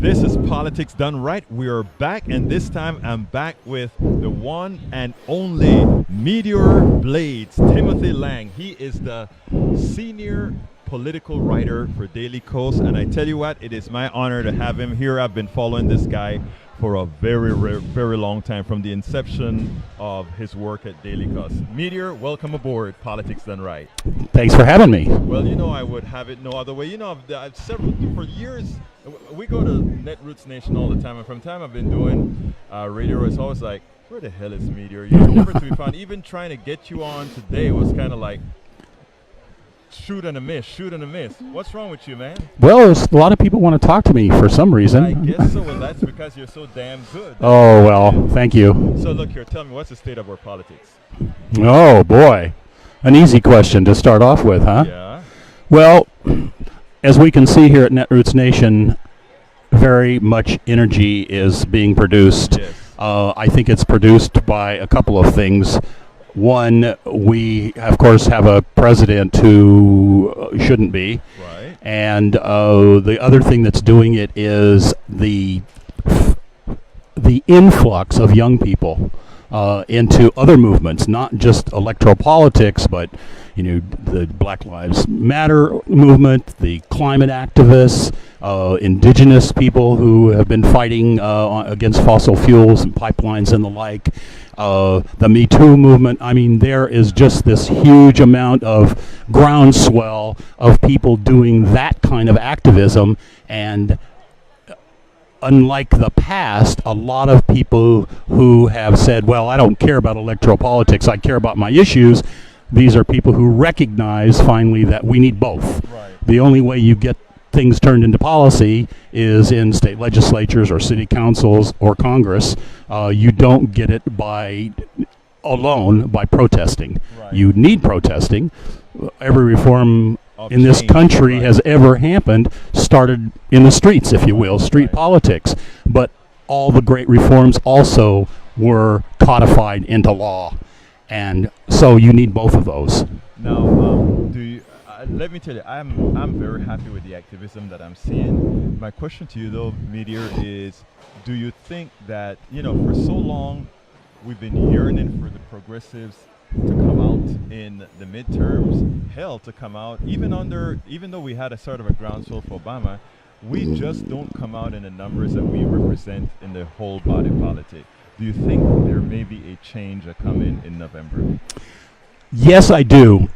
This is Politics Done Right. We are back, and this time I'm back with the one and only Meteor Blades, Timothy Lang. He is the senior political writer for Daily Kos, and I tell you what, it is my honor to have him here. I've been following this guy for a very long time, from the inception of his work at Daily Kos. Meteor, welcome aboard Politics Done Right. Thanks for having me. Well, you know, I would have it no other way. You know, I've for years, we go to Netroots Nation all the time, and from the time I've been doing radio, it's always like, where the hell is Meteor? You're never to be found. Even trying to get you on today was kind of like, shoot and a miss. What's wrong with you, man? Well, a lot of people want to talk to me for some reason. I guess so. Well, that's because you're so damn good. Oh, well, thank you. So look here, tell me, what's the state of our politics? Oh, boy. An easy question to start off with, huh? Yeah. Well, as we can see here at Netroots Nation, very much energy is being produced. Yes. I think it's produced by a couple of things. One, we, of course, have a president who shouldn't be. Right. And the other thing that's doing it is the influx of young people into other movements, not just electoral politics, but the Black Lives Matter movement, the climate activists, indigenous people who have been fighting against fossil fuels and pipelines and the like, the Me Too movement. I mean, there is just this huge amount of groundswell of people doing that kind of activism, and unlike the past, a lot of people who have said, well, I don't care about electoral politics, I care about my issues. These are people who recognize finally that we need both. Right. The only way you get things turned into policy is in state legislatures or city councils or Congress. You don't get it alone by protesting. Right. You need protesting. Every reform Of in this change, country right. has ever happened started in the streets, if you will, street politics. But all the great reforms also were codified into law. And so you need both of those. Now, let me tell you, I'm very happy with the activism that I'm seeing. My question to you, though, Meteor, is: do you think that for so long we've been yearning for the progressives to come out in the midterms, hell, to come out even though we had a sort of a groundswell for Obama, we just don't come out in the numbers that we represent in the whole body politic. Do you think there may be a change coming in November? Yes, I do.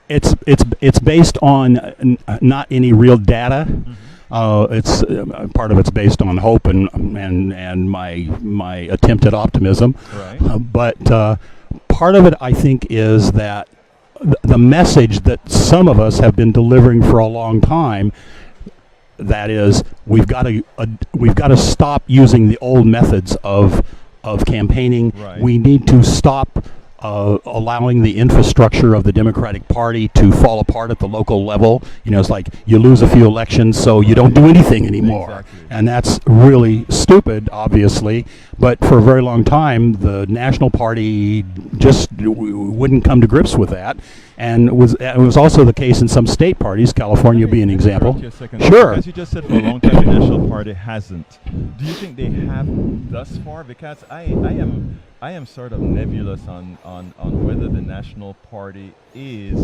It's based on not any real data. Mm-hmm. It's part of it's based on hope and my attempt at optimism. Right. But part of it, I think, is that the message that some of us have been delivering for a long time. That is, we've got to stop using the old methods of campaigning. Right. We need to stop allowing the infrastructure of the Democratic Party to fall apart at the local level. It's like you lose a few elections, so you don't do anything anymore. Exactly. And that's really stupid, obviously. But for a very long time, the National Party just wouldn't come to grips with that. And it was also the case in some state parties, California being an example. Interrupt you a second. Sure. As you just said, for a long time, the National Party hasn't. Do you think they have thus far? Because I am sort of nebulous on whether the National Party is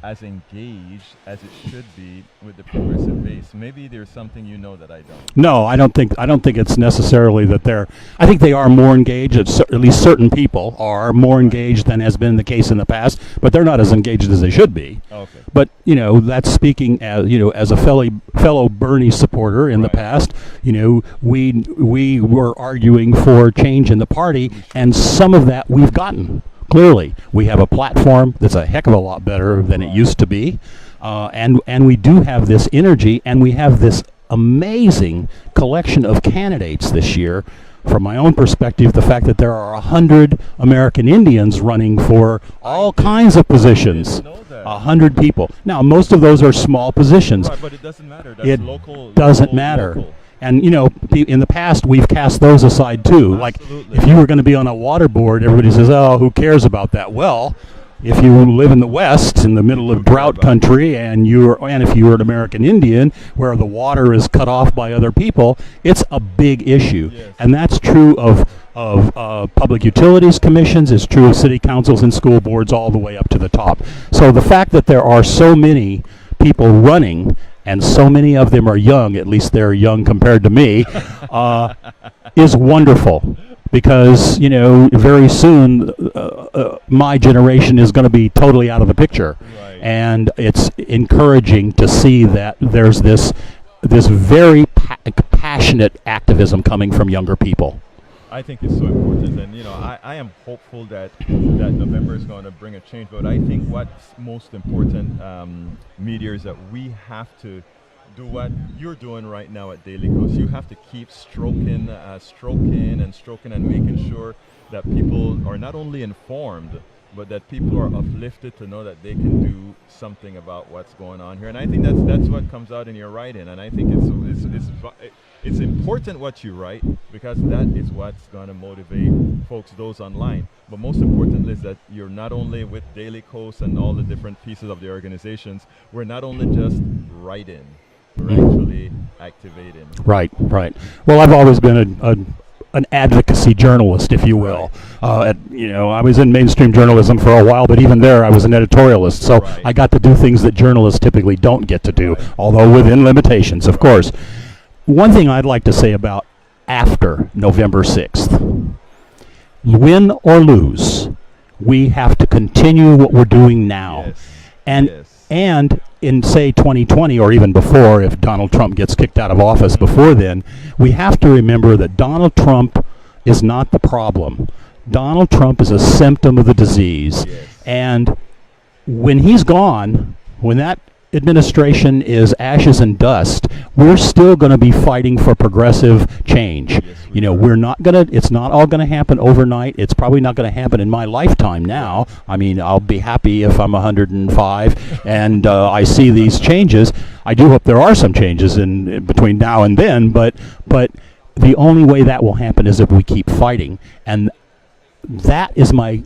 as engaged as it should be with the progressive base. Maybe there's something that I don't. No, I don't think it's necessarily that they're. I think they are more engaged. At least certain people are more engaged than has been the case in the past, but they're not as engaged as they should be. Okay. But that's speaking as a fellow Bernie supporter in the Right. past. We were arguing for change in the party, and some of that we've gotten. Clearly, we have a platform that's a heck of a lot better than it used to be, and we do have this energy, and we have this amazing collection of candidates this year. From my own perspective, the fact that there are 100 American Indians running for all kinds of positions. I didn't know that. 100 people. Now, most of those are small positions. Right, but it doesn't matter. That's It local. doesn't local, matter. local. And in the past, we've cast those aside too. Absolutely. Like, if you were going to be on a water board, everybody says, "Oh, who cares about that?" Well, if you live in the West, in the middle of drought country, and if you're an American Indian, where the water is cut off by other people, it's a big issue. Yes. And that's true of public utilities commissions. It's true of city councils and school boards all the way up to the top. So the fact that there are so many people running, and so many of them are young, at least they're young compared to me, is wonderful. Because, very soon my generation is going to be totally out of the picture. Right. And it's encouraging to see that there's this very passionate activism coming from younger people. I think it's so important, and I am hopeful that November is going to bring a change. But I think what's most important, Meteor, is that we have to do what you're doing right now at Daily Coast. You have to keep stroking and making sure that people are not only informed, but that people are uplifted to know that they can do something about what's going on here. And I think that's what comes out in your writing. And I think it's important what you write, because that is what's going to motivate folks, those online. But most importantly is that you're not only with Daily Coast and all the different pieces of the organizations. We're not only just writing, we're actually activating. Right. Well, I've always been an advocacy journalist, if you will. I was in mainstream journalism for a while, but even there I was an editorialist. So Right. I got to do things that journalists typically don't get to do, although within limitations, of course. One thing I'd like to say about after November 6th, win or lose, we have to continue what we're doing now. Yes. And Yes. and in, say, 2020, or even before, if Donald Trump gets kicked out of office before then, we have to remember that Donald Trump is not the problem. Donald Trump is a symptom of the disease. Yes. And when he's gone, when that administration is ashes and dust, we're still going to be fighting for progressive change. Yes, we are. We're not going to, it's not all going to happen overnight. It's probably not going to happen in my lifetime now. I mean, I'll be happy if I'm 105 and I see these changes. I do hope there are some changes in between now and then, but the only way that will happen is if we keep fighting. And that is my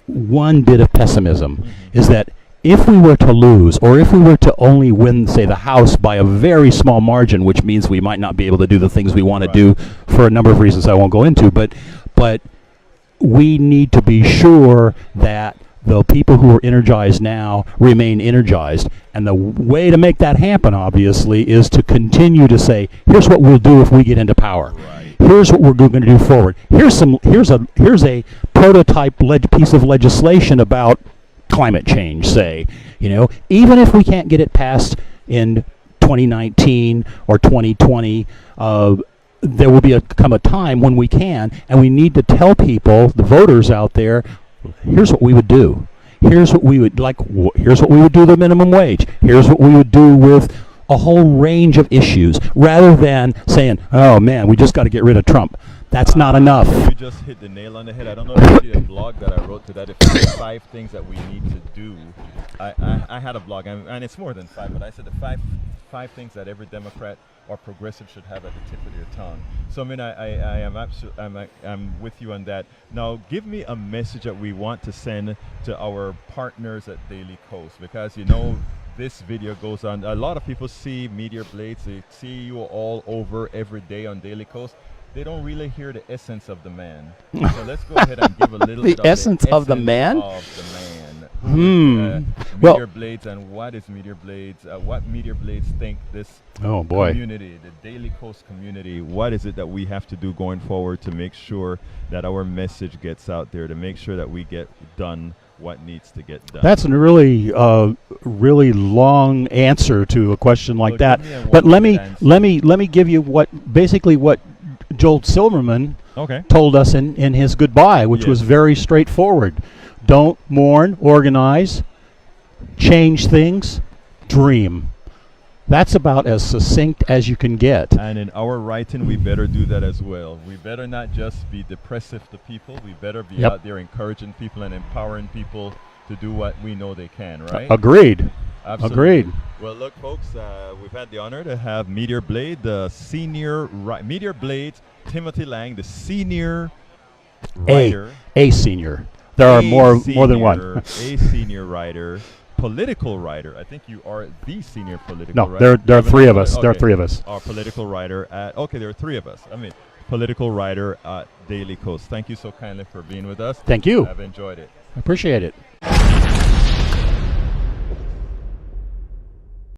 one bit of pessimism, is that if we were to lose, or if we were to only win, say, the House by a very small margin, which means we might not be able to do the things we want to do for a number of reasons I won't go into, but we need to be sure that the people who are energized now remain energized. And the way to make that happen, obviously, is to continue to say, here's what we'll do if we get into power. Right. Here's what we're going to do forward. Here's a prototype piece of legislation about climate change, say. Even if we can't get it passed in 2019 or 2020, there will come a time when we can, and we need to tell people, the voters out there, here's what we would do. Here's what we would here's what we would do with the minimum wage. Here's what we would do with a whole range of issues, rather than saying, oh man, we just got to get rid of Trump. That's not enough. You just hit the nail on the head. I don't know if you see a blog that I wrote to that effect, the 5 things that we need to do. I had a blog, and it's more than 5, but I said the five things that every Democrat or progressive should have at the tip of their tongue. So I mean, I am I'm with you on that. Now, give me a message that we want to send to our partners at Daily Coast, because this video goes on. A lot of people see Meteor Blades. They see you all over every day on Daily Coast. They don't really hear the essence of the man. So let's go ahead and give a little The bit essence of the man? Meteor Blades, and what is Meteor Blades? What Meteor Blades think this community, the Daily Coast community, what is it that we have to do going forward to make sure that our message gets out there, to make sure that we get done what needs to get done? That's a really long answer to a question like that. But let me give you what Joel Silverman told us in his goodbye, which was very straightforward. Don't mourn, organize, change things, dream. That's about as succinct as you can get. And in our writing, we better do that as well. We better not just be depressive to people. We better be out there encouraging people and empowering people to do what we know they can, right? Agreed. Absolutely. Agreed. Well, look, folks, we've had the honor to have Meteor Blade, the senior Meteor Blade, Timothy Lang, the senior writer. A senior. There are a more than one. senior- a senior writer, political writer. I think you are the senior political No, writer. there are You have three of another- us. There are okay. three of us. Our political writer at, okay, there are three of us. I mean, political writer at Daily Kos. Thank you so kindly for being with us. Thank you. I've enjoyed it. I appreciate it.